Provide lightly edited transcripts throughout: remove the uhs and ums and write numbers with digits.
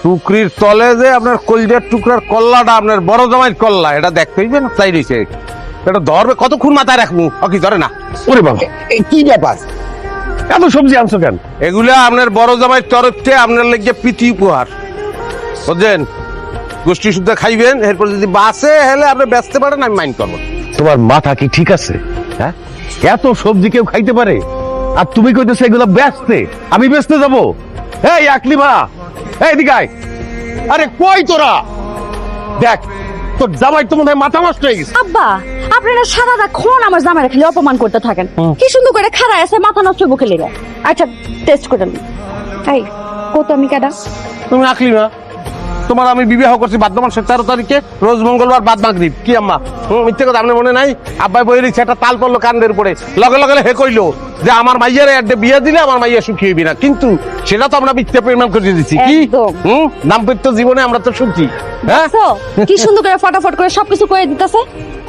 টুকরির তলে যে আপনার কলজার টুকরার কল্লাটা আপনার বড় জামাইয়ের কল্লা, এটা দেখতে হইবে না, তাই রয়েছে। এটা ধরবে কতক্ষণ মাথায় রাখবো, কি ধরে না। ওরে বাবা, কি ব্যাপার, এত সবজি আনছো কেন? এগুলা আপনার বড় জামাইয়ের তরফ থেকে আপনার লেগে প্রীতি উপহার, বুঝলেন? গোষ্ঠী শুদ্ধ খাইবেন, এরপর যদি বাসে হেলে আপনি বেচতে পারেন, আমি মাইন্ড করবো। তোমার মাথা কি ঠিক আছে? হ্যাঁ, এত সবজি কেউ খাইতে পারে? আর তুমি কইতেছো এগুলো বেচতে? আমি বেচতে যাবো? এই আকলিমা, এই দিকে আয়। আরে কই তোরা? দেখ, তোর জামাই তো মনে হয় মাথা নষ্ট হয়ে গেছে। আব্বা, আপনারা সারাক্ষণ আমার জামাইরা খালি অপমান করতে থাকেন। কি সুন্দর করে খাড়া আছে, মাথা নষ্ট বুকে লেগে। আচ্ছা, টেস্ট করে নিন। এই কত আমি কেডা? তুমি আকলিমা, তোমার আমি বিবাহ করছি ভাদ্র মাসের 13 তারিখে, রোজ মঙ্গলবার বাদ মাগরিব। কি আম্মা, মিথ্যে কথা আপনার মনে নাই? আব্বাই বই দিচ্ছে, একটা তাল পড়লো কান্দের উপরে, লগে লগে হে কইলো যে আমার মাইয়ার একটা বিয়ে দিলে আমার মাইয়া সুখী হইবি না, কিন্তু সেটা তো আমরা মিথ্যে প্রমাণ করে দিচ্ছি। কি দাম্পত্য জীবনে আমরা তো সুখী। হ্যাঁ, কি সুন্দর করে ফটাফট করে সবকিছু করে দিতেছে।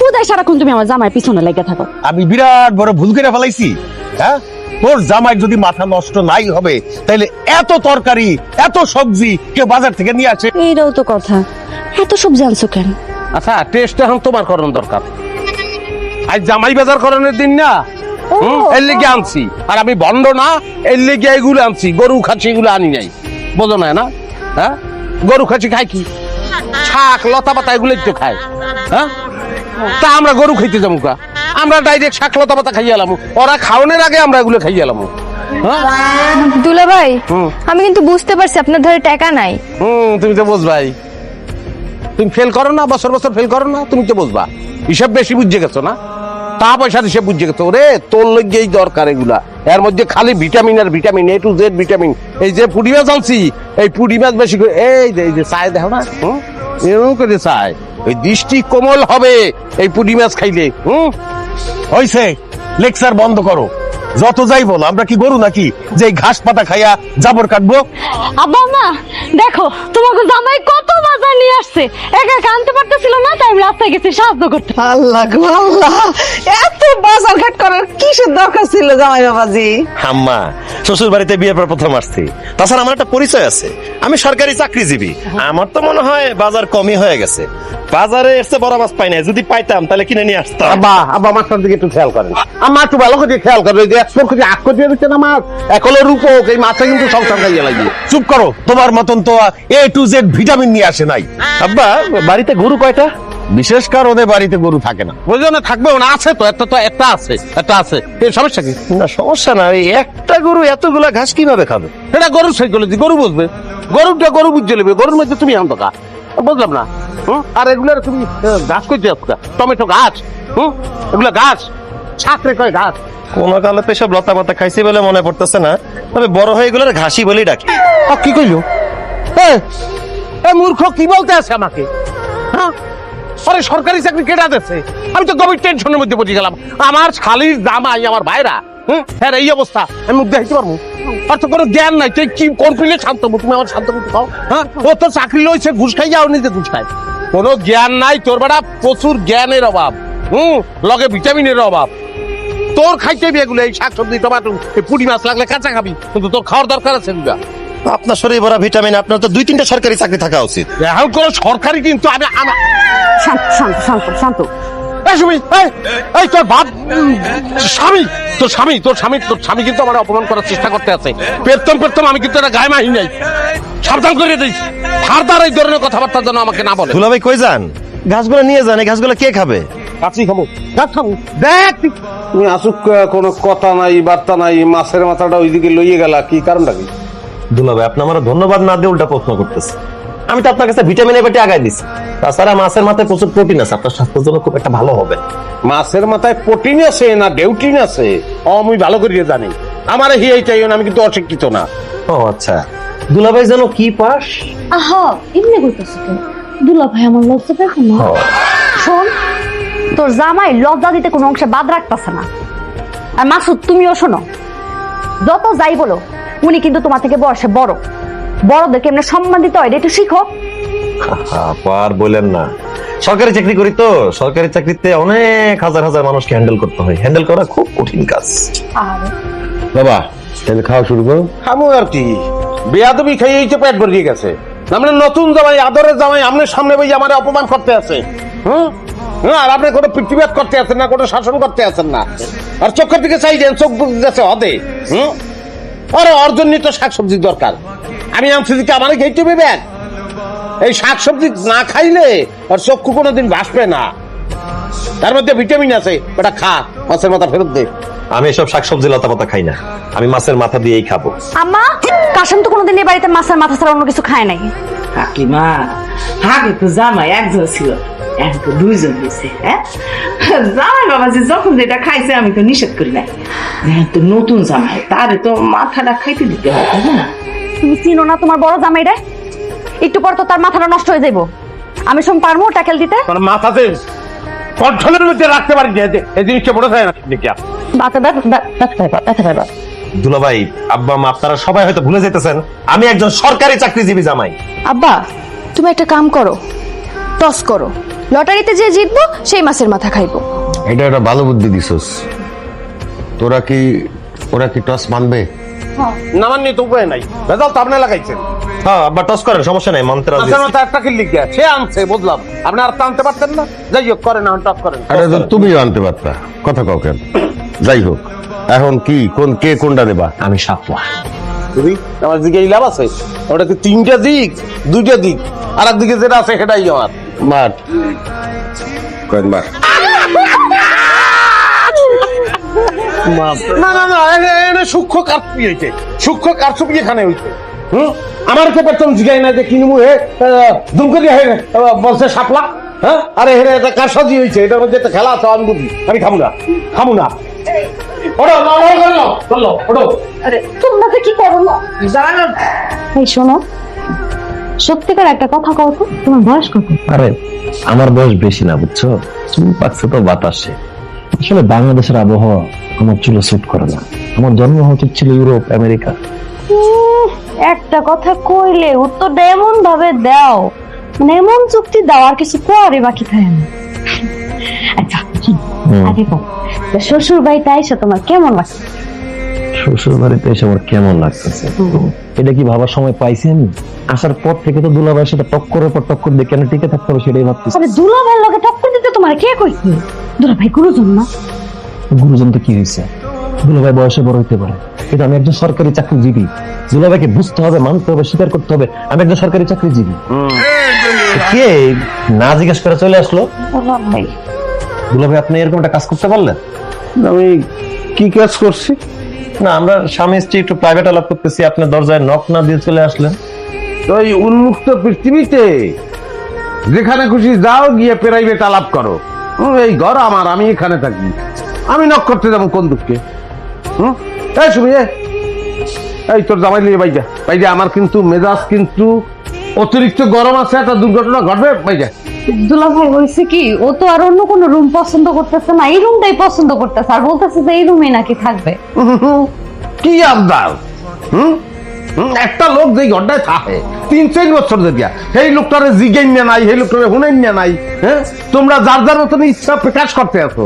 কোথায় সারাক্ষণ তুমি আমার জামাইয়ের পিছনে লেগে থাকো? আমি বিরাট বড় ভুল করে ফেলাইছি। হ্যাঁ, তোর জামাই যদি মাথা নষ্ট নাই হবে, তাইলে এত তরকারি এত সবজি কেউ বাজার থেকে নিয়ে আসে? এইটাও তো কথা, এত সবজি আনছো কেন? আচ্ছা, টেস্ট এখন তোমার করানো দরকার। আজ জামাই বাজার করানোর দিন না, এর লেগে আনছি। আর আমি বন্ড না, এর লেগে এগুলো আনছি। গরু খাচ্ছি, এগুলো আনি নাই, বোঝো না? না, হ্যাঁ, গরু খাচ্ছি, খাই কি শাক লতা পাতা এগুলোই তো খায়। হ্যাঁ, তা আমরা গরু খাইতে যাবো কা? আমরা ডাইরেক্ট শাক লতা পাতা খাইয়ে এলাম, ওরা খাওয়ানোর আগে আমরা এগুলো খাইয়ে এলাম। দুলা ভাই, আমি কিন্তু বুঝতে পারছি আপনার ধারে টাকা নাই। তুমি তো বুঝবাই, তুমি ফেল করো না, বছর বছর ফেল করো না, তুমি তো বুঝবা। হিসাব বেশি বুঝে গেছো না, তা পয়সার হিসেব বুঝে গেছো। ওরে তোর লেগেই দরকার এগুলা, এর মধ্যে খালি ভিটামিন আর vitamin, A to Z vitamin. এই যে পুঁটি মাছ আনছি, এই পুঁটি মাছ বেশি করে এই যে চায় দেখো না, এরকম করে চায়, ওই দৃষ্টি কোমল হবে এই পুঁটি মাছ খাইলে। হইছে, লেকচার বন্ধ করো। যত যাই বলো, আমরা কি গরু নাকি যে ঘাস পাতা খাইয়া জাবর কাটবো? আব্বা মা, দেখো তোমাকে জামাই কত বাজার নিয়ে আসছে, একা একা আনতে পারতেছিল না, তাই আমি রাস্তায় গেছি সাহায্য করতে। আল্লাহ গো আল্লাহ, এত বাজার ঘাট করার কিসের দরকার ছিল জামাই বাবাজি? আম্মা, শ্বশুর বাড়িতে বিয়ের পর প্রথম আসছি। তাছাড়া আমার একটা পরিচয় আছে, আমি সরকারি চাকরিজীবী। আমার তো মনে হয় বাজার কমই হয়ে গেছে। বাজারে এসে বড় মাছ পাই না, যদি পাইতাম তাহলে কিনে নিয়ে আসতাম। আব্বা, আব্বা মাছটার দিকে একটু খেয়াল করেন। আমার একটু ভালো করে খেয়াল করেন, এই যে একশো কেজি আট কেজি দিচ্ছে না মাছ, একলে রূপক, এই মাছটা কিন্তু সংসার খাইয়ে লাগে। চুপ করো, তোমার মতন তো A to Z ভিটামিন নিয়ে আসে নাই। আব্বা, বাড়িতে গরু কয়টা? বিশেষ কারণে বাড়িতে গরু থাকে না। বুঝলো না, থাকবেও না, আছে তো, একটা আছে, একটা আছে। এই সমস্যা কি? না সমস্যা না, এই একটা গরু এতগুলা ঘাস কিভাবে খাবে? এটা গরু সাইকোলজি, গরু বুঝবে, গরুটা গরু বুঝে নেবে। গরুর মধ্যে তুমি আনতো কা, বুঝলাম না। আর এগুলার তুমি গাছ করতে যাচ্ছ, টমেটো গাছ, এগুলা গাছ, ছাত্রে কয় গাছ। কোন কালে তো সব লতা পাতা খাইছি বলে মনে পড়তেছে না, তবে বড় হয়ে এগুলোর ঘাসি বলেই ডাকি। কি কইলো? মূর্খ কি বলতে আছে আমাকে? হ্যাঁ, আরে সরকারি চাকরি কেটে দিচ্ছে, আমি তো গভীর টেনশনের মধ্যে পড়ে গেলাম। আমার শালির জামাই, আমার ভাইরা, হ্যাঁ এই অবস্থা, আমি মুখ দেখাইতে পারবো? আর তো কোনো জ্ঞান নাই, তুই কি কোন ফিলে শান্ত? তুমি আমার শান্ত করতে পাও? হ্যাঁ, ও তো চাকরি লইছে, ঘুষ খাই যাও, নিজে ঘুষ খায়, কোনো জ্ঞান নাই তোর বেটা। প্রচুর জ্ঞানের অভাব, লগে ভিটামিনের অভাব। তোর খাইতে এগুলো, এই শাকসবজি, টমেটো, এই পুঁটি মাছ লাগলে কাঁচা খাবি, কিন্তু তোর খাওয়ার দরকার আছে। আপনার শরীর ভরা ভিটামিন, আপনার তো 2-3টা সরকারি চাকরি থাকা উচিত। এখন কোন সরকারি, কিন্তু আমি শান্ত শান্ত শান্ত শান্ত। এই তোর বাপ স্বামী, তোর স্বামী কিন্তু আমার অপমান করার চেষ্টা করতে আছে। পেরতম আমি কিন্তু এটা গায়ে মাহি নাই, সাবধান করে দিই। ফারদার এই ধরনের কথাবার্তা যেন আমাকে না বলে। দুলাভাই কই যান? ঘাসগুলো নিয়ে যান, এই ঘাসগুলো কে খাবে? কাছেই খাবো, গাছ খাবো। দেখ তুমি আসুক, কোনো কথা নাই বার্তা নাই, মাছের মাথাটা ওইদিকে লইয়ে গেলা, কি কারণটা কি? দুলাভাই, আপনি আমার ধন্যবাদ না দিয়ে উল্টা প্রশ্ন করতেছে। আমি তো আপনার কাছে ভিটামিনের পেটে আগায় দিচ্ছি। তাছাড়া মাছের মাথায় প্রচুর প্রোটিন আছে, আপনার স্বাস্থ্যের জন্য খুব একটা ভালো হবে। মাছের মাথায় প্রোটিন আছে না ডেউটিন আছে, আমি ভালো করে জানি। আমার হিয়াই চাইও না, আমি কিন্তু অশিক্ষিত না। ও আচ্ছা, দুলাভাই যেন কি পাস? আহা, এমনি কইতাছ কেন? দুলা ভাই আমার লজ্জা দেখো না। শোন, তোর জামাই লজ্জা দিতে কোনো অংশে বাদ রাখতেছে না। আর মাসুদ, তুমিও শোনো, যত যাই বলো, উনি কিন্তু তোমার থেকে বয়সে বড়। বড়দেরকে এমনি সম্মান দিতে হয়, এটা একটু শিখো। আর বলেন না, সরকারি চাকরি করি তো, সরকারি চাকরিতে অনেক হাজার হাজার মানুষকে হ্যান্ডেল করতে হয়, হ্যান্ডেল করা খুব কঠিন কাজ। বাবা, তাহলে খাওয়া শুরু করো। খামো আর কি, বেয়াদবি খাইয়েই তো পেট ভরিয়ে গেছে। আমরা নতুন জামাই, আদরের জামাই, আপনার সামনে বই আমার অপমান করতে আছে। আর আপনি কোনো প্রতিবাদ করতে আছেন না, কোনো শাসন করতে আছেন না। আর চোখের দিকে চাইছেন, চোখ বুঝতেছে হদে। আরে অর্জনই তো শাকসবজির দরকার। আমি আনছি দিকে আমারই খেতে বিবেক। এই শাকসবজি না খাইলে আর চক্ষু কোনোদিন ভাসবে না। তার মধ্যে ভিটামিন আছে, ওটা খা, মাছের মাথা ফেরত দে। আমি এসব শাকসবজি লতা পাতা খাই না, আমি মাছের মাথা দিয়েই খাবো। আম্মা, কাশেম তো কোনোদিন এই বাড়িতে মাছের মাথা ছাড়া অন্য কিছু খায় নাই। কাকিমা, আগে তো জামাই একজন ছিল, এখন তো দুইজন হয়েছে। হ্যাঁ, জামাই বাবাজি যখন যেটা খাইছে আমি তো নিষেধ করি না। এখন তো নতুন জামাই, তারে তো মাথাটা খাইতে দিতে হবে, তাই না? তুমি চিনো না তোমার বড় জামাইরে? একটু পর তো তার মাথাটা নষ্ট হয়ে যাইব। আমি সব পারবো ট্যাকেল দিতে? তোর মাথাতে কন্ট্রোলের মধ্যে রাখতে পারি না, এই জিনিসটা বড় যায় না। দুলাভাই, আব্বা মা আপনারা সবাই হয়তো ভুলে যেতেছেন, আমি একজন সরকারি চাকরিজীবী জামাই। আব্বা, তুমি একটা কাম করো, টস করো, লটারিতে যে জিতবো সেই মাছের মাথা খাইবো। এটা একটা ভালো বুদ্ধি দিছস। ওরা কি টস মানবে? না মাননি তো উপায় নাই, রেজাল্ট তো আপনি লাগাইছেন। হ্যাঁ আব্বা, টস করেন, সমস্যা নাই, মন্ত্র মাছের মাথা একটা কিনলি গিয়া সে আনছে, বুঝলাম। আপনি আর টানতে পারতেন না। যাই হোক, করেন, এখন টপ করেন। আরে তো তুমিও আনতে পারতা, কথা কও কেন? যাই হোক, এখন কি কে কোনটা দেবা? আমি সাপলা। তুমি আমার দিকে এই লাভ আছে? ওটা কি 3টা দিক, 2টা দিক, আর একদিকে যেটা আছে সেটাই আমার। মার কয়েন মার। না না না, এনে সূক্ষ্ম কারচুপি হইছে, সূক্ষ্ম কারচুপি এখানে হইছে। আমার তো প্রথম জিগাই না যে কিনবো, হে দুম করে বলছে সাপলা। হ্যাঁ, আরে হেরে এটা কারসাজি হয়েছে, এটার মধ্যে একটা খেলা আছে, আমি বুঝি। আমি খাবো না। ওঠো, ওঠো। আরে তোমরা তো কি করো না? জানো এই শোনো, সত্যিকার একটা কথা কও তো, তোমার বয়স কত? আরে আমার বয়স বেশি না, বুঝছো? চুল পাকছে তো বাতাসে। আসলে বাংলাদেশের আবহাওয়া আমার চুলে স্যুট করে না। আমার জন্ম উচিত ছিল ইউরোপ, আমেরিকা। একটা কথা কইলে উত্তরটা এমন ভাবে দাও, মানে এমন যুক্তি দাও, আর কিছু পরে বাকি থাকে না। আচ্ছা, আগে কও, শ্বশুর বাড়িতে আইসা তোমার কেমন লাগছে? শ্বশুর বাড়িতে এসে আমার কেমন লাগতেছে এটা কি ভাবার সময় পাইছি আমি? আসার পর থেকে তো দুলাভাইয়ের সাথে টক্করের পর টক্কর দিয়ে কেন টিকে থাকতে হবে সেটাই ভাবতেছি। আরে দুলাভাইয়ের লগে টক্কর দিতে তোমার কে কইছে? দুলাভাই গুরুজন না? গুরুজন তো কি হয়েছে? দুলাভাই বয়সে বড় হইতে পারে, কিন্তু আমি একজন সরকারি চাকরিজীবী। দুলাভাইকে বুঝতে হবে, মানতে হবে, স্বীকার করতে হবে আমি একজন সরকারি চাকরিজীবী। কে না জিজ্ঞেস করে চলে আসলো? দুলাভাই। দুলাভাই, আপনি এরকম একটা কাজ করতে পারলেন? আমি কি কাজ করছি? না, আমরা স্বামী স্ত্রী একটু প্রাইভেট আলাপ করতেছি, আপনি দরজায় নক না দিয়ে চলে আসলেন। ওই উন্মুক্ত পৃথিবীতে যেখানে খুশি যাও, গিয়ে প্রাইভেট আলাপ করো। এই ঘর আমার, আমি এখানে থাকি। আমি নক করতে যাবো কোন দুঃখে? এই শুনি, এই তোর জামাই নিয়ে বাইজা। আমার কিন্তু মেজাজ কিন্তু অতিরিক্ত গরম আছে, একটা দুর্ঘটনা ঘটবে, বাইজা। দুলাভাই হয়েছে কি, ও তো আর অন্য কোনো রুম পছন্দ করতেছে না, এই রুমটাই পছন্দ করতেছে, আর বলতেছে যে এই রুমে নাকি থাকবে। কি আবদার! একটা লোক যেই ঘরটায় থাকে 3-4 বছর দিয়া, সেই লোকটারে জিগেন না নাই, সেই লোকটারে হুনেন না নাই। হ্যাঁ, তোমরা যার যার মতন ইচ্ছা প্রকাশ করতে আছো।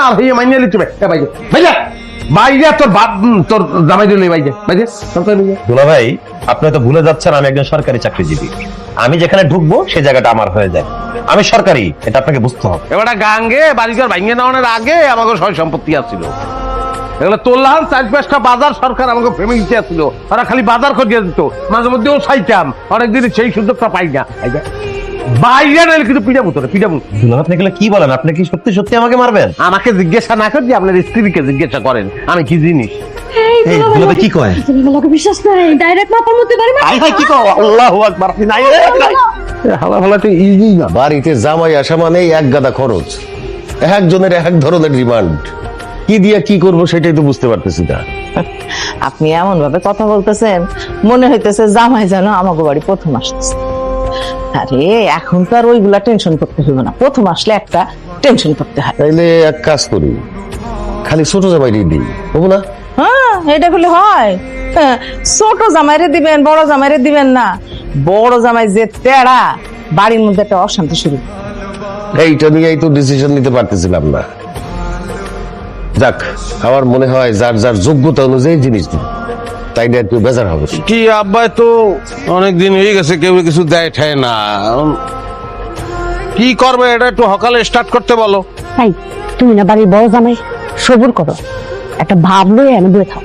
আর হইয়ে মাইনে লিখতে বাইরে তোর বাপ, তোর জামাই দিলে বাইরে দুলাভাই, আপনি তো ভুলে যাচ্ছেন আমি একজন সরকারি চাকরিজীবী। আমি যেখানে ঢুকবো সেই জায়গাটা আমার হয়ে যায়। আমি সরকারি, এটা আপনাকে বুঝতে হবে। এবার গাঙ্গে বাড়িঘর ভাঙিয়ে নেওয়ার আগে আমাকে সয় সম্পত্তি আসছিল। এগুলো তোলার 4-5টা বাজার সরকার আমাকে ফ্যামিলিতে আসছিল, ওরা খালি বাজার করিয়ে দিত, মাঝে মধ্যে ও চাইতাম, অনেকদিন সেই সুযোগটা পাই না। বাইরে নাইলে কিন্তু পিটাবো, তোরা পিটাবো। দুলাভাই, আপনি এগুলো কি বলেন? আপনি কি সত্যি সত্যি আমাকে মারবেন? আমাকে জিজ্ঞাসা না করে আপনার স্ত্রীকে জিজ্ঞাসা করেন আমি কি জিনিস। এই দুলাভাই কি কয়? দুলাভাইকে বিশ্বাস করে ডাইরেক্ট মাথার মধ্যে বাড়ি মারে। আই হাই, কি কয়? আল্লাহু আকবার। আপনি নাই হালা তো ইজি না। বাড়িতে জামাই আসা মানে এক গাদা খরচ, একজনের এক ধরনের ডিমান্ড। কি দিয়া কি করবো সেটাই তো বুঝতে পারতেছি না। আপনি এমন ভাবে কথা বলতেছেন, মনে হইতেছে জামাই যেন আমাকে বাড়ি প্রথম আসতেছে। আরে এখন তো আর ওইগুলা টেনশন করতে হবে না, প্রথম আসলে একটা টেনশন করতে হয়। তাইলে এক কাজ করি, খালি ছোট জামাই দিই, হবো না? হ্যাঁ, এটা করলে হয়। হ্যাঁ, ছোট জামাইরে দিবেন, বড় জামাইরে দিবেন না। বড় জামাই যে তেড়া, বাড়ির মধ্যে একটা অশান্তি শুরু। এইটা নিয়েই তো ডিসিশন নিতে পারতেছিলাম না। যাক, আমার মনে হয় যার যার যোগ্যতা অনুযায়ী জিনিস দিন। তাই না একটু বেজার হবে। কি আব্বাই তো অনেকদিন হয়ে গেছে, কেউ কিছু দেয় ঠায় না। কি করবে এটা একটু সকালে স্টার্ট করতে বলো। তাই তুমি না বাড়ির বড় জামাই, সবুর করো, একটা ভাব লয়ে এনে বয়ে থাও।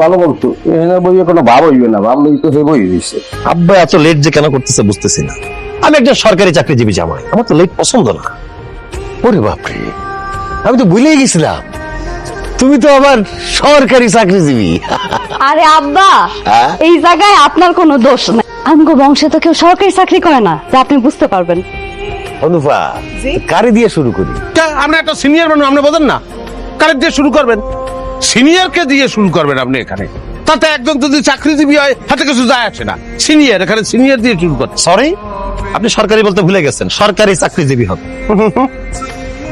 ভালো বলতো, এখানে বইয়ে কোনো ভাব হইবে না, ভাব লই তো সে বই দিচ্ছে। আব্বা এত লেট যে কেন করতেছে বুঝতেছি না। আমি একজন সরকারি চাকরিজীবী জামাই, আমার তো লেট পছন্দ না। ওরে বাপরে, আমি তো ভুলেই গেছিলাম তুমি তো আবার সরকারি চাকরিজীবী। আরে আব্বা, হ্যাঁ? এই জায়গায় আপনার কোনো দোষ নাই। আমগো বংশে তো কেউ সরকারি চাকরি করে না, যা আপনি বুঝতে পারবেন। অনুপা, কারে দিয়ে শুরু করি? আপনি একটা সিনিয়র মানুষ, আপনি বোঝেন না? কারেক্ট দিয়ে শুরু করবেন, সিনিয়রকে দিয়ে শুরু করবেন আপনি এখানে। তাতে একজন যদি চাকরিজীবী হয় হাতে কিছু যায় আসে না, সিনিয়র এখানে সিনিয়র দিয়ে শুরু করছে। সরি, আপনি সরকারি বলতে ভুলে গেছেন, সরকারি চাকরিজীবী হবে।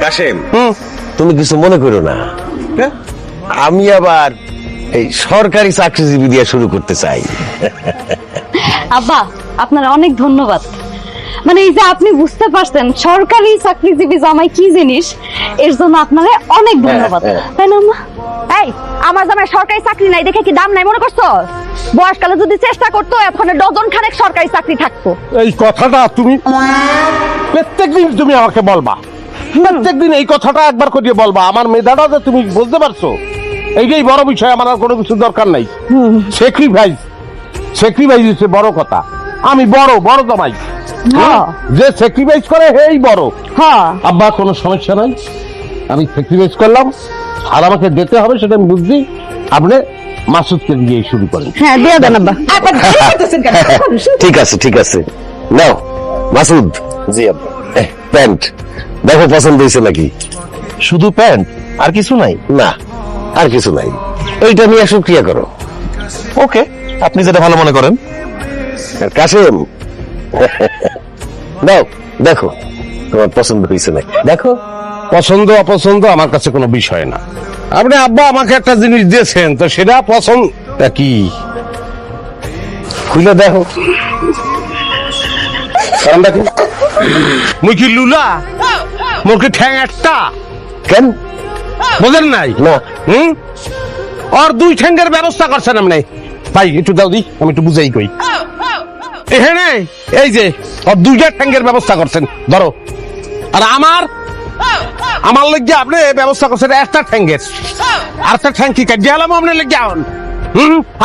কাশেম, হুম, তুমি কিছু মনে করো না, আমি আবার এই সরকারি চাকরিজীবী দিয়ে শুরু করতে চাই। আব্বা, আপনার অনেক ধন্যবাদ। মানে এই যে আপনি বুঝতে পারছেন সরকারি চাকরিজীবী জামাই কি জিনিস, এর জন্য আপনারে অনেক ধন্যবাদ। তাই না আম্মা? এই আমার জামাই সরকারি চাকরি নাই দেখে কি দাম নাই মনে করছো? বয়সকালে যদি চেষ্টা করতো এতক্ষণে ডজন খানেক সরকারি চাকরি থাকতো। এই কথাটা তুমি প্রত্যেকদিন তুমি আমাকে বলবা, প্রত্যেকদিন এই কথাটা একবার করে বলবা। আমার মেধাটা যে তুমি বুঝতে পারছো, এইটাই বড় বিষয়। আমার আর কোনো কিছু দরকার নাই। স্যাক্রিফাইস, স্যাক্রিফাইস হচ্ছে বড় কথা। আমি বড় বড় জামাই, যে স্যাক্রিফাইস করে সেই বড়। হ্যাঁ আব্বা, কোনো সমস্যা নাই, আমি স্যাক্রিফাইস করলাম, আর আমাকে দিতে হবে সেটা আমি বুঝছি। আপনি মাসুদকে দিয়ে শুরু করেন। হ্যাঁ, দিয়ে দেন আব্বা। ঠিক আছে, ঠিক আছে, নাও মাসুদ। জি আব্বা। প্যান্ট দেখো পছন্দ হয়েছে নাকি? শুধু প্যান্ট, আর কিছু নাই? না, আর কিছু নাই, এইটা নিয়ে শুক্রিয়া করো। ওকে, আপনি যেটা ভালো মনে করেন। আর কাশেম, দাও দেখো তোমার পছন্দ হয়েছে নাকি, দেখো। পছন্দ অপছন্দ আমার কাছে কোনো বিষয় না। আপনি আব্বা আমাকে একটা জিনিস দিয়েছেন, তো সেটা পছন্দ কি খুলে দেখো। কারণ দেখো, মুই কি লুলা, মোর কি ঠ্যাং একটা, কেন বোঝেন নাই? না, হুম, আর দুই ঠ্যাঙ্গের ব্যবস্থা করছেন আপনি। ভাই একটু দাও দি, আমি একটু বুঝাই কই। এখানে এই যে আর দুইটা ঠ্যাঙ্গের ব্যবস্থা করছেন, ধরো। আর আমার লেগে আপনি ব্যবস্থা করছেন একটা ঠ্যাঙ্গের। আর একটা ঠ্যাং কি কাটিয়ে গেলাম আপনার লেগে?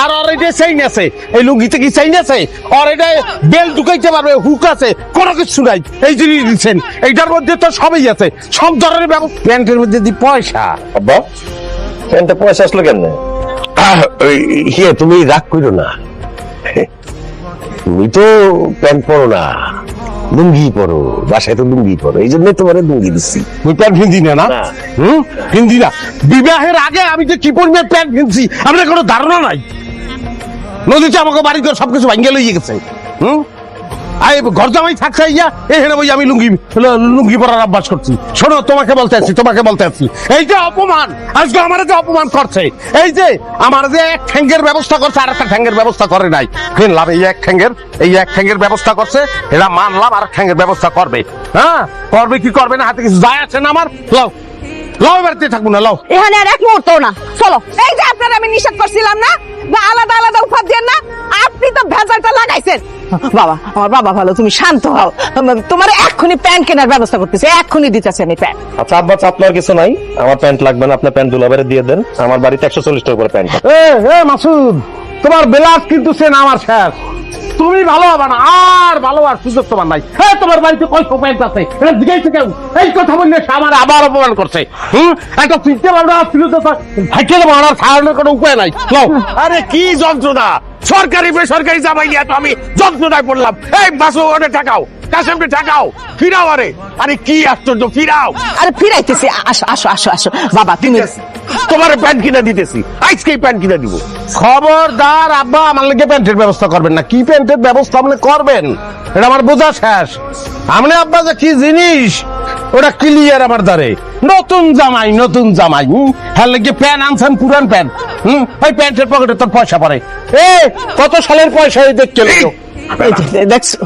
আর আর এটা চাইন আছে, এই লুঙ্গিতে কি চাইন আছে? আর এটা বেল ঢুকাইতে পারবে, হুক আছে, কোনো কিছু নাই। এই জিনিস দিচ্ছেন, এইটার মধ্যে তো সবই আছে, সব ধরনের ব্যবস্থা। প্যান্টের মধ্যে দি পয়সা। আব্বা, প্যান্টে পয়সা আসলো কেমনে? ইয়ে তুমি রাগ করো না, তুমি তো প্যান্ট পরো না, লুঙ্গি পরো, বাসায় তো লুঙ্গি পরো, এই জন্য তোমার লুঙ্গি দিচ্ছি। ওই প্যান্ট কিনছি না, না না। কিনছি না। বিবাহের আগে আমি যে কি পরিমাণ প্যান্ট কিনছি আপনার কোনো ধারণা নাই। নদীতে আমাকে বাড়ি করে সবকিছু ভাঙ্গে লইয়ে গেছে। ঘর জামাই থাকছে ইয়া এখানে বই আমি লুঙ্গি পরার অভ্যাস করছি। শোনো, তোমাকে বলতে আছি এই যে অপমান, আজকে আমার যে অপমান করছে, এই যে আমার যে এক ঠ্যাঙ্গের ব্যবস্থা করছে আর একটা ঠ্যাঙ্গের ব্যবস্থা করে নাই। কিনলাম এই এক ঠ্যাঙ্গের ব্যবস্থা করছে, এরা মানলাম আর ঠ্যাঙ্গের ব্যবস্থা করবে। হ্যাঁ, করবে কি করবে না হাতে কিছু যায় আছে না আমার। লাও লাও, বাড়িতে থাকবো না, লাও। এখানে আর এক মুহূর্ত না, চলো। এই যে আপনারা আমি নিষেধ করছিলাম না আলাদা আলাদা উপহার দেন না, আপনি তো ভেজালটা লাগাইছেন। বাবা, আমার বাবা ভালো, তুমি শান্ত হও। তোমার এক্ষুনি প্যান্ট কেনার ব্যবস্থা করতেছে, এক্ষুনি দিতেছে আমি প্যান্ট। আচ্ছা আব্বা, আপনার কিছু নাই, আমার প্যান্ট লাগবে না, আপনার প্যান্ট দুলাবারে দিয়ে দেন। আমার বাড়িতে 140 টাকা করে প্যান্ট। এ মাসুদ, তোমার বেলাস কিন্তু সেন আমার শেষ। তুমি ভালো হবে না, আর ভালো আর সুযোগ তোমার নাই। হ্যাঁ, তোমার বাড়িতে কয়শো প্যান্ট আছে, এটা জিজ্ঞাসা কেউ? এই কথা বললে সে আমার আবার অপমান করছে। একটা চিন্তা ভাবনা ছিল তো, ভাইকে মারার ছাড়ানোর কোনো উপায় নাই। লাও। আরে কি যন্ত্রণা, সরকারি বেসরকারি জামাই নিয়ে তো আমি যন্ত্রণায় পড়লাম। এই মাসুদ, ওটা টাকাও, কাশেমকে টাকাও, ফিরাও। আরে কি আশ্চর্য, ফিরাও। আরে ফিরাইতেছি, আসো আসো আসো আসো। বাবা তুমি, তোমার প্যান্ট কিনে দিতেছি, আজকেই প্যান্ট কিনে দিব। খবরদার আব্বা, আমার লেগে প্যান্টের ব্যবস্থা করবেন না। কি প্যান্টের ব্যবস্থা আপনি করবেন এটা আমার বোঝা শেষ। আপনি আব্বা যে কি জিনিস ওটা ক্লিয়ার আমার দ্বারে। নতুন জামাই হ্যাঁ লেগে প্যান্ট আনছেন, পুরান প্যান্ট। ওই প্যান্টের পকেটে তোর পয়সা পড়ে। কত সালের পয়সা দেখতে দেখছো